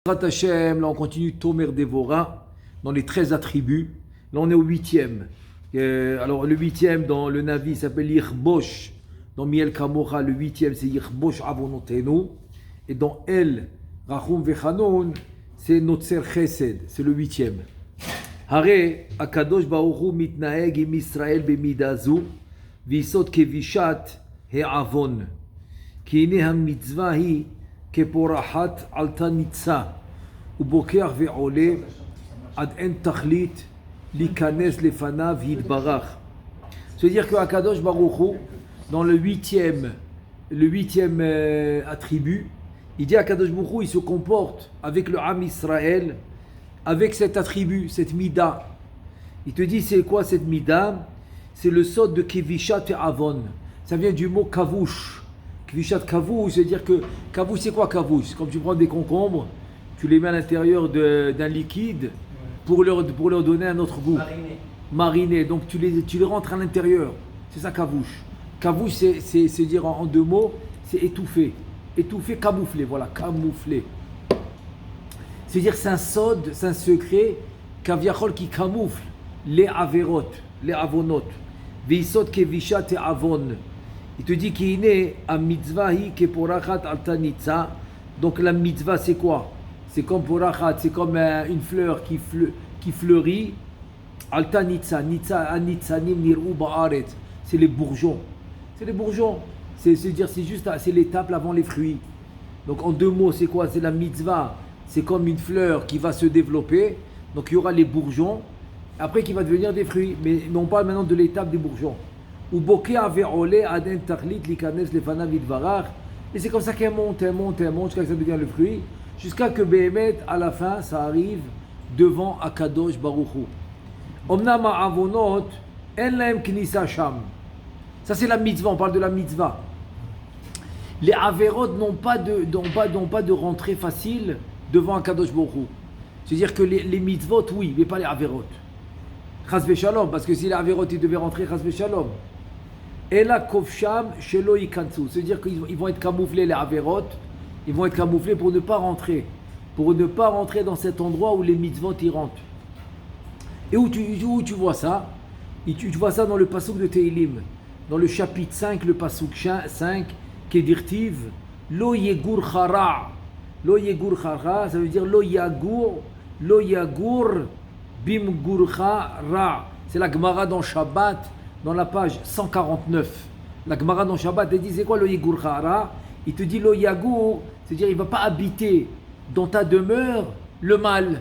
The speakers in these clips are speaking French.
Hashem, là on continue Tomer Devora dans les 13 attributs. Là on est au 8e. Alors le 8e dans le Navi s'appelle Yirbosh. Dans Miel Kamora, le 8e c'est Yirbosh Avonotenu. Et dans El Rachum Vechanon, c'est Notzer Chesed. C'est le 8e. Hare Akadosh Baruch mitnaeg im Israël bemidazu visot kevishat he'avon. Ki ine ha-mitzvah hi כפורחת עלתה ניצה ובוקח ועולה עד אין תכלית להיכנס לפניו יתברך. C'est-à-dire que Akadosh Baruch Hu, dans le huitième attribut, il dit Akadosh Baruch Hu, il se comporte avec le Ham Israël, avec cet attribut, cette mida. Il te dit c'est quoi cette mida? C'est le sod de Kevishat et Avon. Ça vient du mot kavush. Kvishat kavouch, c'est-à-dire que kavouch, c'est quoi kavouch? Comme tu prends des concombres, tu les mets à l'intérieur d'un liquide pour leur donner un autre goût. Mariné. Donc tu les rentres à l'intérieur. C'est ça kavouch. Kavouch, c'est dire en deux mots, c'est étouffé. Étouffé, camouflé. Voilà, camouflé. C'est-à-dire c'est un sod, c'est un secret, kaviachol qui camoufle les averot, les avonot. Veisot kevishat et avon. Il te dit qu'il est à mitzvah hi keporachat alta nitza. Donc la mitzvah c'est quoi? C'est comme porachat, c'est comme une fleur qui fleurit. Alta nitza, nitza anitzanim nirou ba'aret. C'est les bourgeons. C'est les bourgeons. C'est-à-dire c'est l'étape avant les fruits. Donc en deux mots c'est quoi? C'est la mitzvah. C'est comme une fleur qui va se développer. Donc il y aura les bourgeons. Après qui va devenir des fruits. Mais on parle maintenant de l'étape des bourgeons. Et c'est comme ça qu'elle monte, jusqu'à ce que ça devient le fruit, jusqu'à que Behemet, à la fin, ça arrive devant Akadosh Baruch Hu. Omnam ha'avonot, en lahem knisa sham. Ça c'est la mitzvah, on parle de la mitzvah. Les averot n'ont pas de rentrée facile devant Akadosh Baruch Hu. C'est-à-dire que les mitzvot, oui, mais pas les averot. Chas v'shalom, parce que si les averot, ils devaient rentrer, chas v'shalom. Et la kofsham shelo yikansu, c'est-à-dire qu'ils vont être camouflés les averot, ils vont être camouflés pour ne pas rentrer dans cet endroit où les mitzvot y rentrent. Et où tu vois ça? Tu vois ça dans le pasuk de Teilim, dans le chapitre 5, le pasuk 5, Kedirtiv, lo yegur chara. Lo yegur chara, ça veut dire lo yagur bim gurcha ra. C'est la Gemara dans Shabbat, dans la page 149, la Gemara dans Shabbat, elle dit c'est quoi le Yigur Chara? Il te dit le Yagur, c'est-à-dire il ne va pas habiter dans ta demeure le mal.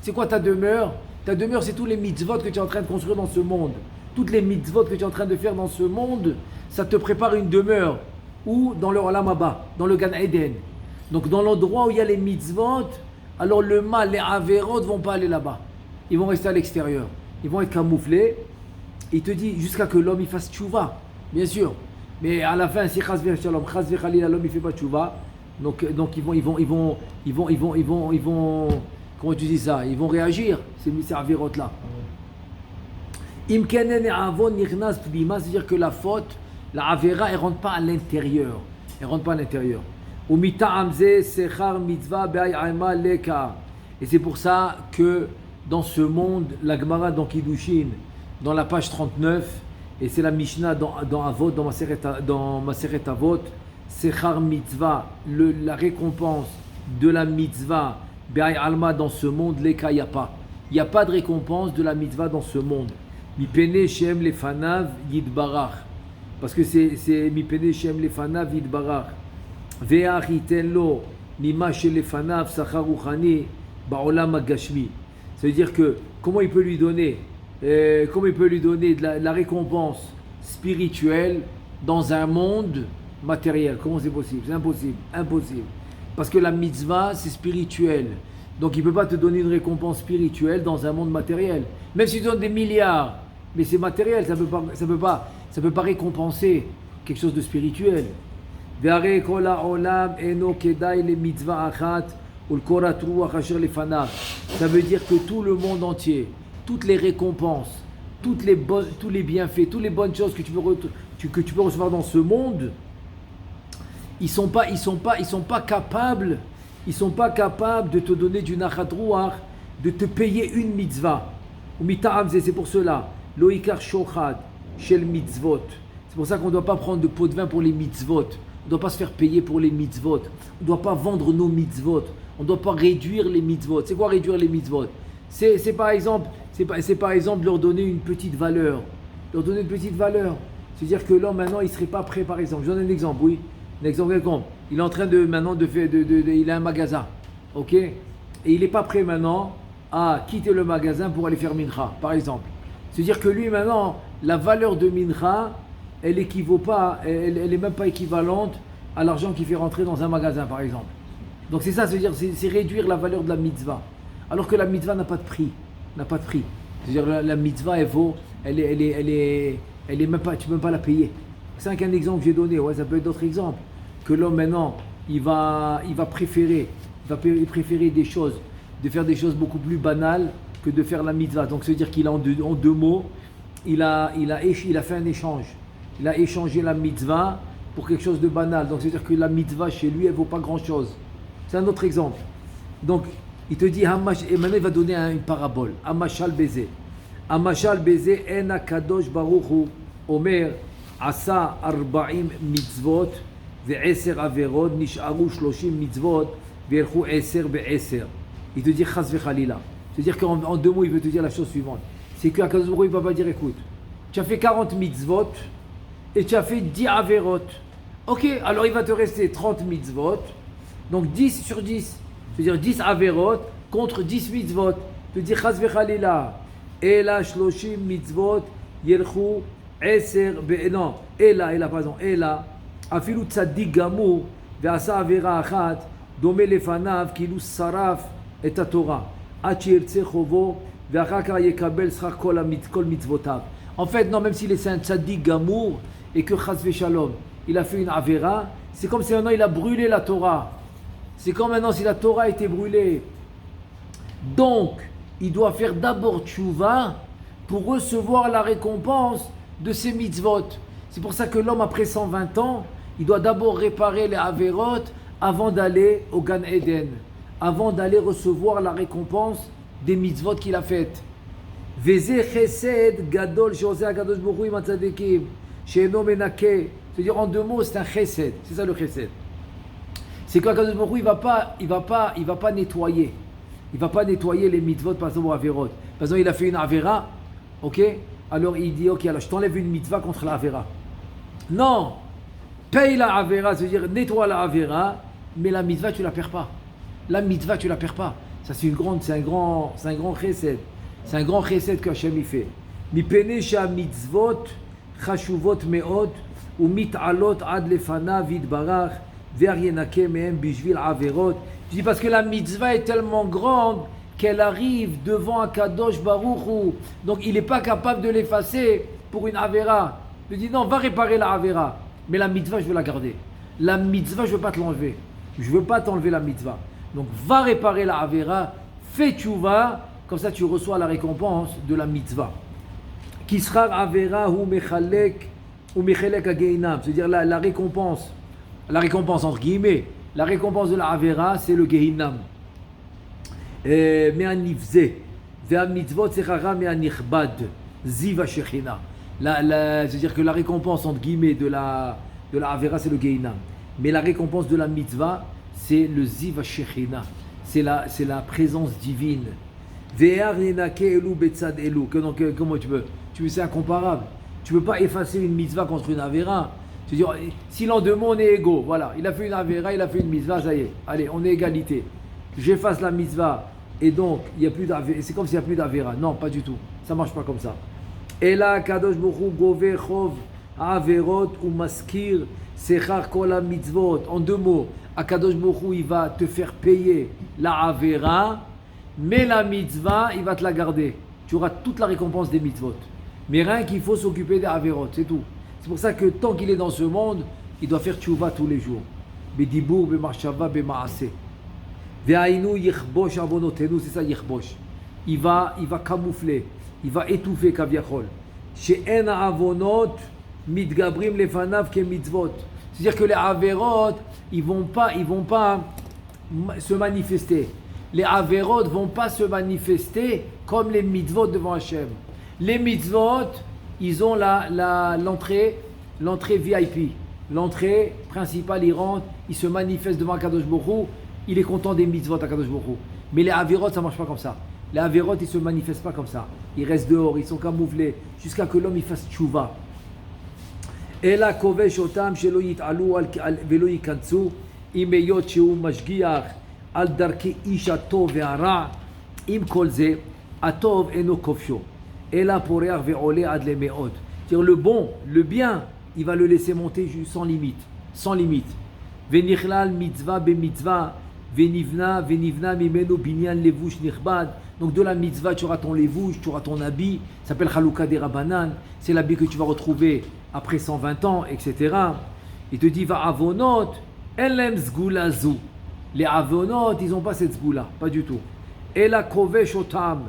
C'est quoi ta demeure? Ta demeure, c'est tous les mitzvot que tu es en train de construire dans ce monde. Toutes les mitzvot que tu es en train de faire dans ce monde, ça te prépare une demeure. Ou dans le Olam Haba, dans le Gan Eden. Donc dans l'endroit où il y a les mitzvot, alors le mal, les averot ne vont pas aller là-bas. Ils vont rester à l'extérieur. Ils vont être camouflés. Il te dit jusqu'à que l'homme il fasse tchouva, bien sûr. Mais à la fin, si chas v'shalom, chas v'chalila, l'homme il fait pas tchouva, donc ils vont, comment tu dis ça? Ils vont réagir, ces avérotes là. Imkenen avon nirnas p'bima, c'est-à-dire que la faute, la avéra, elle rentre pas à l'intérieur. Ou mita'am ze sechar mitzvah be'ay'ama leka. Et c'est pour ça que dans ce monde, la Gemara dans Kiddushin, dans la page 39, et c'est la Mishnah dans Avot, dans Maseret Avot, Sechar Mitzvah, la récompense de la Mitzvah, Be'ay Alma dans ce monde, Leka, il n'y a pas de récompense de la Mitzvah dans ce monde. Mipene Shem Lefanav Yidbarach. Parce que c'est Mipene Shem Lefanav Yidbarach. Ve'ach itenlo Mima Shelefanav Sachar Ruchani Ba'olam Agashmi. Ça veut dire que, comment il peut lui donner de la récompense spirituelle dans un monde matériel? Comment c'est possible? C'est impossible. Parce que la mitzvah, c'est spirituel. Donc il ne peut pas te donner une récompense spirituelle dans un monde matériel. Même si tu donnes des milliards, mais c'est matériel, ça peut pas récompenser quelque chose de spirituel. Ça veut dire que tout le monde entier, toutes les récompenses, tous les bienfaits, toutes les bonnes choses que tu peux recevoir dans ce monde, ils sont pas capables ils ne sont pas capables de te donner du nachat ruach, de te payer une mitzvah. Ou mita'am, c'est pour cela. Loikar shochad, shel mitzvot. C'est pour ça qu'on ne doit pas prendre de pot de vin pour les mitzvot. On ne doit pas se faire payer pour les mitzvot. On ne doit pas vendre nos mitzvot. On ne doit pas réduire les mitzvot. C'est quoi réduire les mitzvot? C'est par exemple leur donner une petite valeur. Leur donner une petite valeur. C'est-à-dire que l'homme maintenant il ne serait pas prêt par exemple. Je donne un exemple, oui. Un exemple quelconque. Il est en train de maintenant de faire, il a un magasin. Ok? Et il n'est pas prêt maintenant à quitter le magasin pour aller faire mincha, par exemple. C'est-à-dire que lui maintenant, la valeur de mincha, elle n'équivaut pas, elle n'est même pas équivalente à l'argent qu'il fait rentrer dans un magasin, par exemple. Donc c'est ça, c'est réduire la valeur de la mitzvah. Alors que la mitzvah n'a pas de prix. N'a pas de prix. C'est-à-dire la mitzvah, elle est même pas, tu ne peux même pas la payer. C'est qu'un exemple que j'ai donné, ouais, ça peut être d'autres exemples. Que l'homme maintenant, il va préférer des choses, de faire des choses beaucoup plus banales que de faire la mitzvah. Donc c'est-à-dire qu'il a en deux mots, il a fait un échange. Il a échangé la mitzvah pour quelque chose de banal. Donc c'est-à-dire que la mitzvah chez lui, elle ne vaut pas grand-chose. C'est un autre exemple. Donc il te dit, et maintenant il va donner une parabole. Amashal Bezé. Amashal Bezé, en akadosh baruch hu, omer, asa arba'im mitzvot, ve'eser averod, nish'aru shloshim mitzvot, ve'elchu eser be'eser. Il te dit, chas vechalila. C'est-à-dire qu'en deux mots, il veut te dire la chose suivante. C'est qu'Akadosh baruch hu, il ne va pas dire, écoute, tu as fait 40 mitzvot, et tu as fait 10 averot. Ok, alors il va te rester 30 mitzvot, donc 10 sur 10. C'est-à-dire 10 averot contre 10 mitzvot. Tu dis chas vechalila. Ela shloshim mitzvot yelchu eser non. Ela pardon. Ela afilu tzaddik gamur ve'asa avera achat dome lefanav kilu saraf et haTorah ad sheyirtze chovo ve'achar כך yekabel schar kol mitzvotav. En fait, non, même s'il est un tzaddik gamour et que chas v'shalom, il a fait une avera, c'est comme si maintenant il a brûlé la Torah. C'est comme maintenant si la Torah a été brûlée. Donc, il doit faire d'abord tchouva pour recevoir la récompense de ses mitzvot. C'est pour ça que l'homme, après 120 ans, il doit d'abord réparer les averot avant d'aller au Gan Eden, avant d'aller recevoir la récompense des mitzvot qu'il a faites. Veze chesed gadol she'oseh hakadosh baruch hu im hatzadikim she'eno menakeh. C'est-à-dire en deux mots, c'est un chesed. C'est ça le chesed. C'est qu'Akadosh Baruch Hu, il va pas nettoyer. Il va pas nettoyer les mitzvot par exemple aux averot. Par exemple, il a fait une avera, ok? Alors il dit, ok, alors je t'enlève une mitzvah contre la avera. Non! Paye la avera, c'est-à-dire nettoie la avera, mais la mitzvah tu la perds pas. La mitzvah tu la perds pas. Ça c'est un grand chesed. C'est un grand chesed que Hashem il fait. Mipene sha mitzvot chashuvot me'od ou mit'alot ad lefanav yitbarach. Je dis parce que la mitzvah est tellement grande qu'elle arrive devant Akadosh Baruch Hu. Donc il n'est pas capable de l'effacer pour une avera. Je dis non, va réparer la avera. Mais la mitzvah, je veux la garder. La mitzvah, je ne veux pas te l'enlever. Je ne veux pas t'enlever la mitzvah. Donc va réparer la avera, fais tchouva, comme ça tu reçois la récompense de la mitzvah. Kisrar avera hu mechalek ageinam. C'est-à-dire la récompense. La récompense entre guillemets, la récompense de la Avera, c'est le Gehinam. Me'anivze, ve'amitzvot sechara me'anichbad, ziva shechina. C'est-à-dire que la récompense entre guillemets de la Avera, c'est le Gehinam. Mais la récompense de la mitzvah, c'est le ziva shechina. C'est la présence divine. Ve'ar nenake elu betzad elu. Comment tu veux? C'est incomparable. Tu ne peux pas effacer une mitzvah contre une Avera. C'est-à-dire, si l'en deux mots on est égaux, voilà, il a fait une avera, il a fait une mitzvah, ça y est, allez, on est égalité. J'efface la mitzvah et donc il y a plus d'avera, c'est comme s'il n'y a plus d'avera. Non, pas du tout, ça ne marche pas comme ça. Et là, Kadosh Baruch Hu gove chov averot ou maskir sechar kol mitzvot. En deux mots, Kadosh Baruch Hu il va te faire payer la avera, mais la mitzvah il va te la garder. Tu auras toute la récompense des mitzvot. Mais rien qu'il faut s'occuper des averot, c'est tout. C'est pour ça que tant qu'il est dans ce monde, il doit faire tchouva tous les jours. Bedibour, bemachshava, bemaaseh. Ve'ainu yichbosh avonotenu, c'est ça yichbosh. Il va camoufler, il va étouffer kaviachol. She'en avonot mitgabrim lefanav ke mitzvot. C'est-à-dire que les averot, ils vont pas se manifester. Les averot vont pas se manifester comme les mitzvot devant Hachem. Les mitzvot, ils ont l'entrée VIP. L'entrée principale, il rentre, il se manifeste devant Kadosh Baruch Hu, il est content des mitzvot à Kadosh Baruch Hu. Mais les averot, ça ne marche pas comme ça. Les averot, ils ne se manifestent pas comme ça. Ils restent dehors, ils sont camouflés, jusqu'à que l'homme il fasse tchouva. אלא כובש אותם שלא יתעלו ולא ייכנסו אם היות שהוא משגיח על דרכי איש הטוב והרע עם כל זה הטוב אינו כובשו אלא פורח ועולה עד למאות. C'est-à-dire le bon, le bien, il va le laisser monter sans limite, sans limite. ונכלל מצווה במצווה ונבנה ממנו בניין לבוש נכבד. Donc de la mitzvah, tu auras ton levouche, tu auras ton habit, ça s'appelle Chalouka des Rabbanan, c'est l'habit que tu vas retrouver après 120 ans, etc. Il te dit, va avonot, elem zgoula zou. Les avonot, ils n'ont pas cette zgoula, pas du tout. Ela kovesh otam,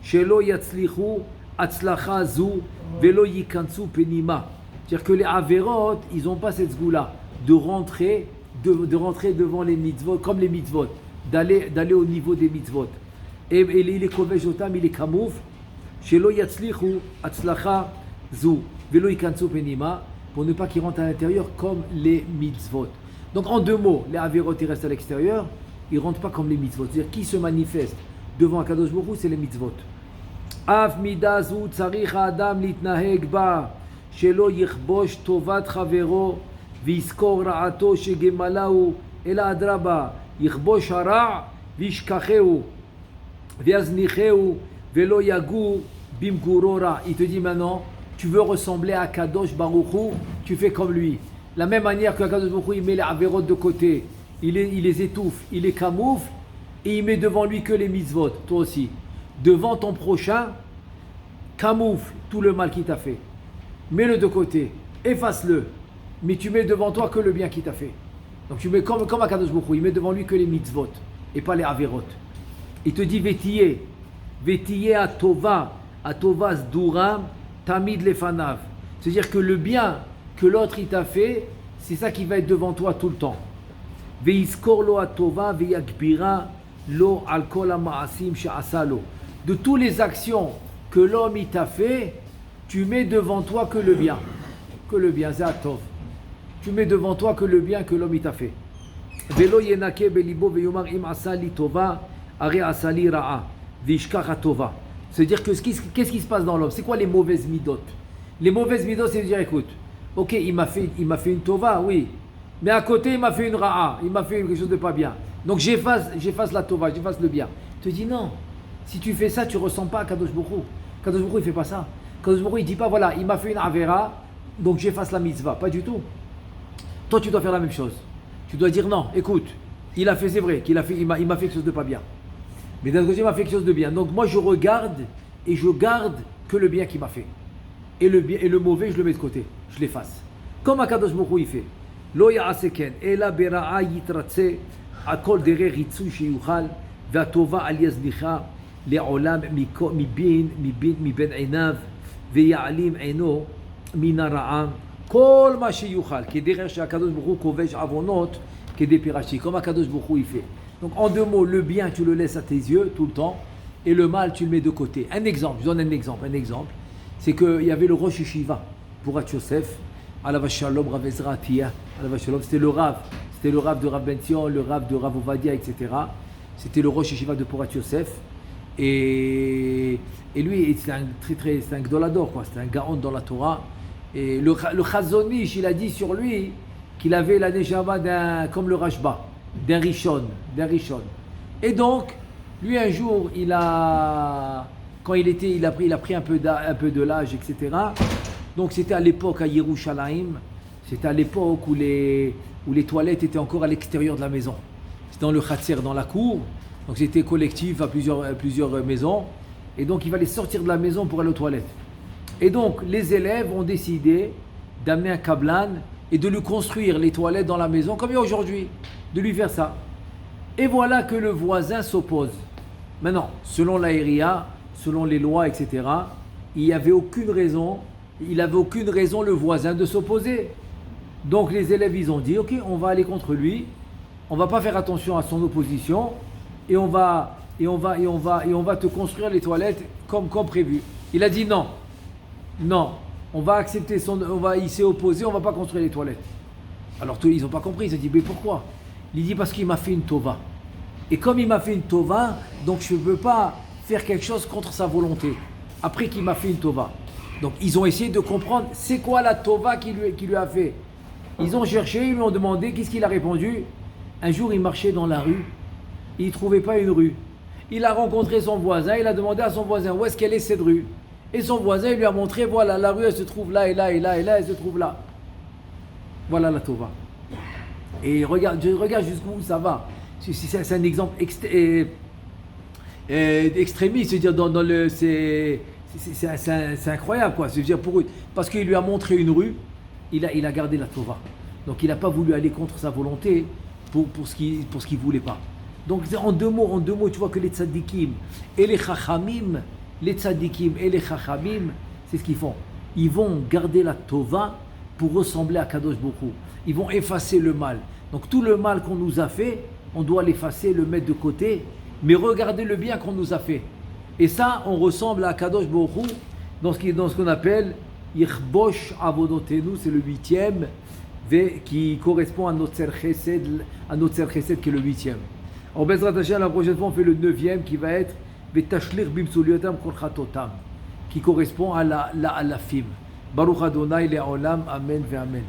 shelo yatzlichu, atzlacha zou, velo yikansu penima. C'est-à-dire que les averot, ils n'ont pas cette zgoula de rentrer devant les mitzvot, comme les mitzvot, d'aller au niveau des mitzvot. Et il est kovesh otam, il est camoufle, shelo yatzlichu, atzlacha zou. Velo ikansu penima, pour ne pas qu'ils rentrent à l'intérieur comme les mitzvot. Donc en deux mots, les averot ils restent à l'extérieur, ils ne rentrent pas comme les mitzvot. C'est-à-dire qui se manifeste devant Akadosh Baruch Hu, c'est les mitzvot. Af midazu tzarich adam litnaheg ba, shelo yichbosh tovat chavero, viskor ra'ato shegemalahu, ela adraba, yichbosh hara, vishkacheu, viaznicheu, velo yagu, bimgurora. Il te dit maintenant, tu veux ressembler à Kadosh Baruch Hu, tu fais comme lui. La même manière que Kadosh Baruch Hu, il met les averot de côté, il les étouffe, il les camoufle, et il met devant lui que les mitzvot, toi aussi. Devant ton prochain, camoufle tout le mal qu'il t'a fait. Mets-le de côté, efface-le, mais tu mets devant toi que le bien qu'il t'a fait. Donc tu mets comme à Kadosh Baruch Hu, il met devant lui que les mitzvot, et pas les averot. Il te dit vétillé à Tova Zduram, Tamid lefanav. C'est-à-dire que le bien que l'autre il t'a fait, c'est ça qui va être devant toi tout le temps. Veiskor lo atova veyagbira lo al kol ha'ma'asim she'asa lo. De toutes les actions que l'homme il t'a fait, tu mets devant toi que le bien. Que le bien, c'est atov. Tu mets devant toi que le bien que l'homme il t'a fait. Velo yenake belibo veyomar im asali tova are asali ra'a vishkach atova. C'est-à-dire que qu'est-ce qui se passe dans l'homme? C'est quoi les mauvaises midot? Les mauvaises midot, c'est de dire, écoute, ok, il m'a fait une tova, oui, mais à côté, il m'a fait une ra'a, il m'a fait quelque chose de pas bien. Donc j'efface la tova, j'efface le bien. Tu te dis non, si tu fais ça, tu ne ressens pas à Kadosh Baruch Hu. Kadosh Baruch Hu, il ne fait pas ça. Kadosh Baruch Hu, il ne dit pas, voilà, il m'a fait une avera, donc j'efface la mitzvah. Pas du tout. Toi, tu dois faire la même chose. Tu dois dire non, écoute, il a fait, c'est vrai, il m'a fait quelque chose de pas bien. Mais d'un côté, il m'a fait quelque chose de bien. Donc moi, je regarde et je garde que le bien qu'il m'a fait. Et le mauvais, je le mets de côté. Je l'efface. Comme Akadosh Baruch Hu, il fait. Lo ya'aseken, ela bera'a yitratse, akol dere ritzu sheyuchal, ve'atova al yaznicha, le'olam miben einav, ve'ya'alim eino, minara'a, kol ma sheyuchal, ki derech she'akadosh Baruch Hu kovesh avonot, ki depirachi. Comme Akadosh Baruch Hu, il fait. Donc en deux mots, le bien tu le laisses à tes yeux tout le temps et le mal tu le mets de côté. Un exemple, je donne un exemple, c'est qu'il y avait le Rosh Yeshiva pour Yosef, Alav Shalom, Rav Ezra Atiyah, Alav Shalom, c'était le Rav de Rav Ben Sion, le Rav de Rav Ovadia, etc. C'était le Rosh Yeshiva de Porat Yosef et lui c'était un Gdolador, quoi, c'était un Gaon dans la Torah. Et le Chazon Ish, il a dit sur lui qu'il avait la Neshama comme le Rashba. D'un Rishon. Et donc, lui un jour, il a pris un peu de l'âge, etc. Donc c'était à l'époque à Yerushalayim, c'était à l'époque où les toilettes étaient encore à l'extérieur de la maison. C'était dans le Khatser, dans la cour. Donc c'était collectif à plusieurs maisons. Et donc il fallait sortir de la maison pour aller aux toilettes. Et donc les élèves ont décidé d'amener un kablan et de lui construire les toilettes dans la maison, comme il y a aujourd'hui, de lui faire ça. Et voilà que le voisin s'oppose. Maintenant, selon l'Aéria, selon les lois, etc., il n'avait aucune raison, le voisin de s'opposer. Donc les élèves, ils ont dit, ok, on va aller contre lui, on va pas faire attention à son opposition et on va te construire les toilettes comme prévu. Il a dit non, non, il s'est opposé, on va pas construire les toilettes. Alors tous ils n'ont pas compris, ils ont dit mais pourquoi? Il dit parce qu'il m'a fait une tova. Et comme il m'a fait une tova, donc je ne peux pas faire quelque chose contre sa volonté. Après qu'il m'a fait une tova. Donc ils ont essayé de comprendre c'est quoi la tova qu'il lui a fait. Ils ont cherché, ils lui ont demandé, qu'est-ce qu'il a répondu? Un jour il marchait dans la rue, il ne trouvait pas une rue. Il a rencontré son voisin, il a demandé à son voisin où est-ce qu'elle est cette rue. Et son voisin il lui a montré, voilà la rue elle se trouve là et là et là et là, elle se trouve là. Voilà la tova. Et regarde jusqu'où ça va. C'est un exemple extrémiste, c'est-à-dire c'est incroyable quoi. C'est-à-dire parce qu'il lui a montré une rue, il a gardé la tova. Donc il n'a pas voulu aller contre sa volonté pour ce qu'il voulait pas. Donc en deux mots, tu vois que les tzadikim et les chachamim, c'est ce qu'ils font. Ils vont garder la tova pour ressembler à Kadosh Baruch Hu. Ils vont effacer le mal. Donc tout le mal qu'on nous a fait, on doit l'effacer, le mettre de côté, mais regardez le bien qu'on nous a fait. Et ça, on ressemble à Kadosh Baruch Hu dans ce qu'on appelle Yichbosh Avodotenu, c'est le 8e, qui correspond à notre Chesed qui est le 8e. En Bezrat Hashem, la prochaine fois, on fait le 9e qui va être Vetashlir Bimsuliotam Kolchatotam, qui correspond à la fim. Baruch Adonai Le'olam, Amen ve Amen.